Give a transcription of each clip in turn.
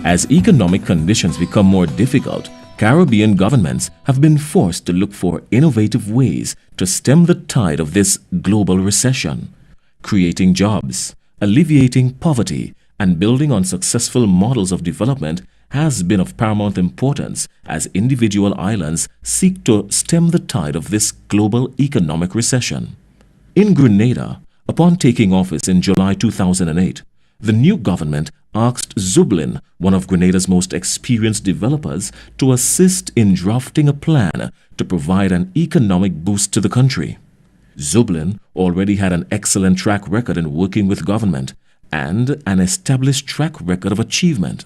As economic conditions become more difficult, Caribbean governments have been forced to look for innovative ways to stem the tide of this global recession. Creating jobs, alleviating poverty, and building on successful models of development has been of paramount importance as individual islands seek to stem the tide of this global economic recession. In Grenada, upon taking office in July 2008, the new government asked Zublin, one of Grenada's most experienced developers, to assist in drafting a plan to provide an economic boost to the country. Zublin already had an excellent track record in working with government and an established track record of achievement.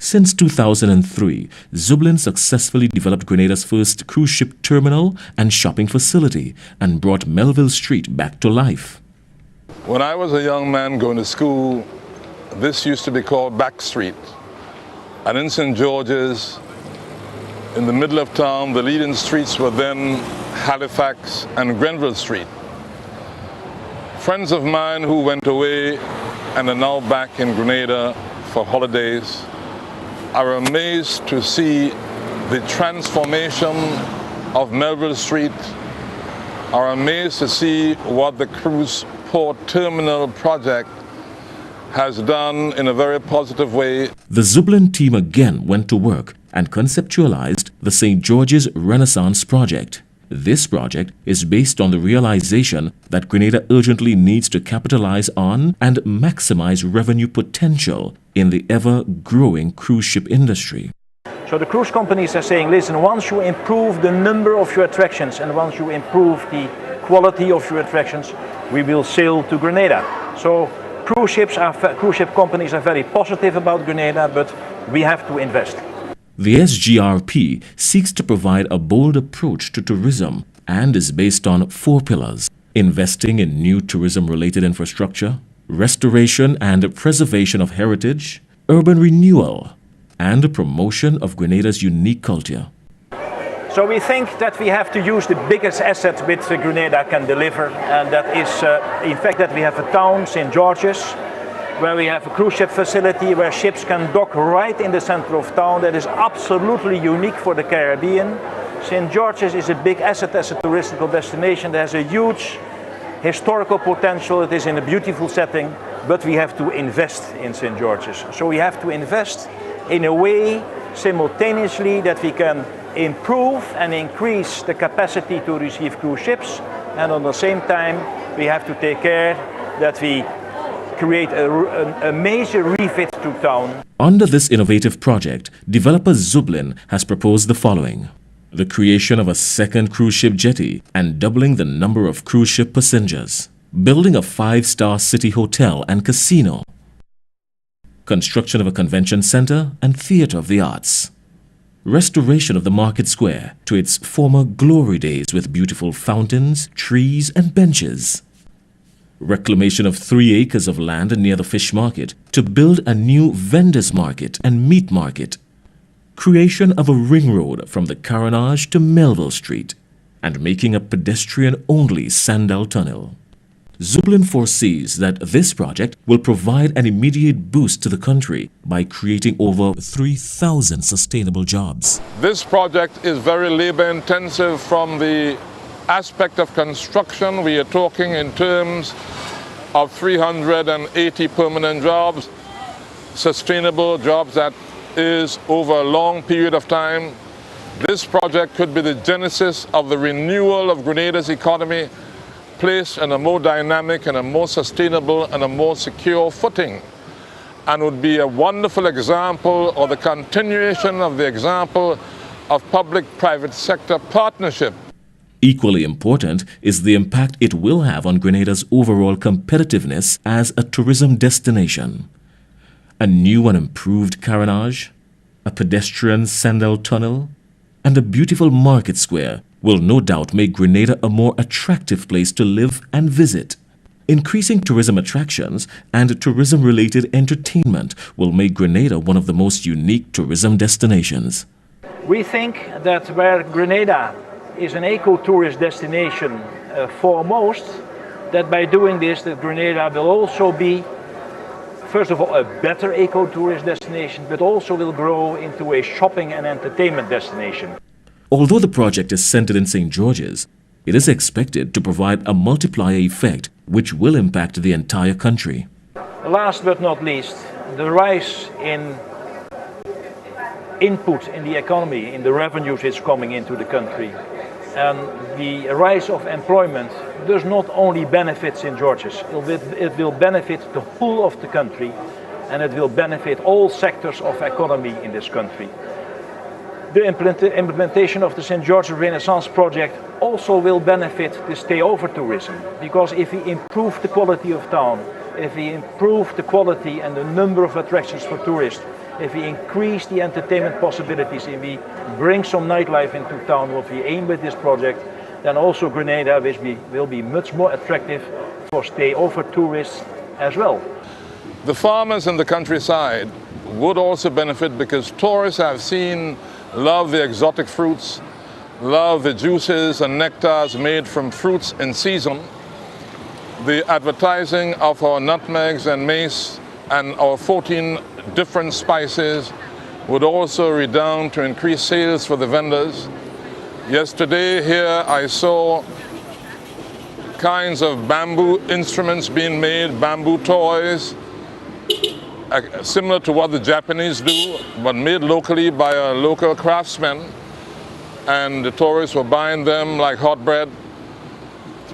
Since 2003, Zublin successfully developed Grenada's first cruise ship terminal and shopping facility and brought Melville Street back to life. When I was a young man going to school, this used to be called Back Street. And in St. George's, in the middle of town, the leading streets were then Halifax and Grenville Street. Friends of mine who went away and are now back in Grenada for holidays are amazed to see the transformation of Melville Street, are amazed to see what the cruise port terminal project has done in a very positive way. The Zublin team again went to work and conceptualized the St. George's Renaissance project. This project is based on the realization that Grenada urgently needs to capitalize on and maximize revenue potential in the ever-growing cruise ship industry. So the cruise companies are saying, listen, once you improve the number of your attractions and once you improve the quality of your attractions, we will sail to Grenada. So cruise ship companies are very positive about Grenada, but we have to invest. The SGRP seeks to provide a bold approach to tourism and is based on 4 pillars: investing in new tourism-related infrastructure, restoration and preservation of heritage, urban renewal, and the promotion of Grenada's unique culture. So we think that we have to use the biggest asset which Grenada can deliver, and that is in fact that we have a town, St. George's, where we have a cruise ship facility where ships can dock right in the center of town. That is absolutely unique for the Caribbean. St. George's is a big asset as a touristical destination. It has a huge historical potential. It is in a beautiful setting, but we have to invest in St. George's. So we have to invest in a way simultaneously that we can improve and increase the capacity to receive cruise ships, and at the same time we have to take care that we create a major refit to town. Under this innovative project, developer Zublin has proposed the following: the creation of a second cruise ship jetty and doubling the number of cruise ship passengers, building a 5-star city hotel and casino, construction of a convention center and theater of the arts, restoration of the market square to its former glory days with beautiful fountains, trees and benches, reclamation of 3 acres of land near the fish market to build a new vendors market and meat market, creation of a ring road from the Carenage to Melville Street, and making a pedestrian-only Sandal Tunnel. Zublin foresees that this project will provide an immediate boost to the country by creating over 3,000 sustainable jobs. This project is very labor-intensive from the aspect of construction. We are talking in terms of 380 permanent jobs, sustainable jobs that is over a long period of time. This project could be the genesis of the renewal of Grenada's economy, placed in a more dynamic and a more sustainable and a more secure footing, and would be a wonderful example or the continuation of the example of public-private sector partnership. Equally important is the impact it will have on Grenada's overall competitiveness as a tourism destination. A new and improved Carenage, a pedestrian Sandal Tunnel, and a beautiful market square will no doubt make Grenada a more attractive place to live and visit. Increasing tourism attractions and tourism-related entertainment will make Grenada one of the most unique tourism destinations. We think that where Grenada is an eco-tourist destination foremost, that by doing this, that Grenada will also be first of all, a better eco-tourist destination, but also will grow into a shopping and entertainment destination. Although the project is centered in St. George's, it is expected to provide a multiplier effect which will impact the entire country. Last but not least, the rise in input in the economy, in the revenues is coming into the country. And the rise of employment does not only benefit St. George's, it will benefit the whole of the country, and it will benefit all sectors of economy in this country. The implementation of the St. George's Renaissance project also will benefit the stay-over tourism, because if we improve the quality of town, if we improve the quality and the number of attractions for tourists, if we increase the entertainment possibilities, if we bring some nightlife into town, what we aim with this project, then also Grenada will be much more attractive for stay-over tourists as well. The farmers in the countryside would also benefit because tourists love the exotic fruits, love the juices and nectars made from fruits in season. The advertising of our nutmegs and mace and our 14 different spices would also redound to increase sales for the vendors. Yesterday here I saw kinds of bamboo instruments being made, bamboo toys, similar to what the Japanese do, but made locally by a local craftsman, and the tourists were buying them like hot bread.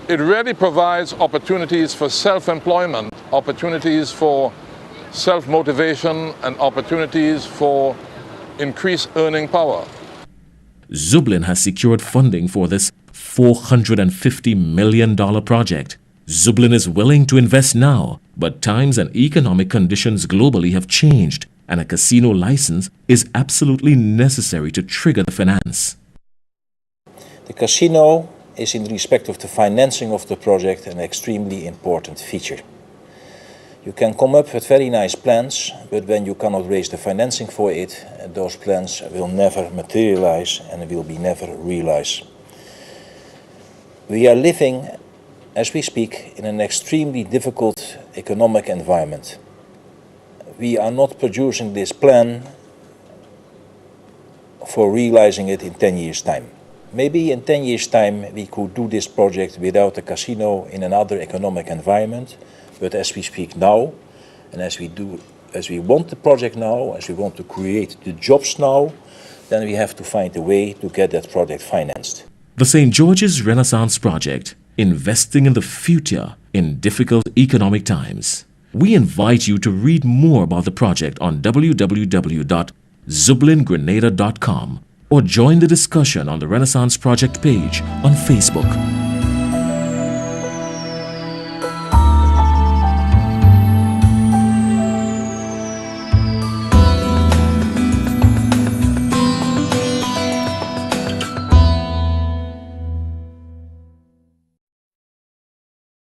It really provides opportunities for self-employment, opportunities for self-motivation, and opportunities for increased earning power. Zublin has secured funding for this $450 million project. Zublin is willing to invest now, but times and economic conditions globally have changed, and a casino license is absolutely necessary to trigger the finance. The casino is, in respect of the financing of the project, an extremely important feature. You can come up with very nice plans, but when you cannot raise the financing for it, those plans will never materialize and will be never realized. We are living, as we speak, in an extremely difficult economic environment. We are not producing this plan for realizing it in 10 years' time. Maybe in 10 years' time we could do this project without a casino in another economic environment, but as we speak now, and as we want the project now, as we want to create the jobs now, then we have to find a way to get that project financed. The St. George's Renaissance Project, investing in the future in difficult economic times. We invite you to read more about the project on www.zublingrenada.com or join the discussion on the Renaissance Project page on Facebook.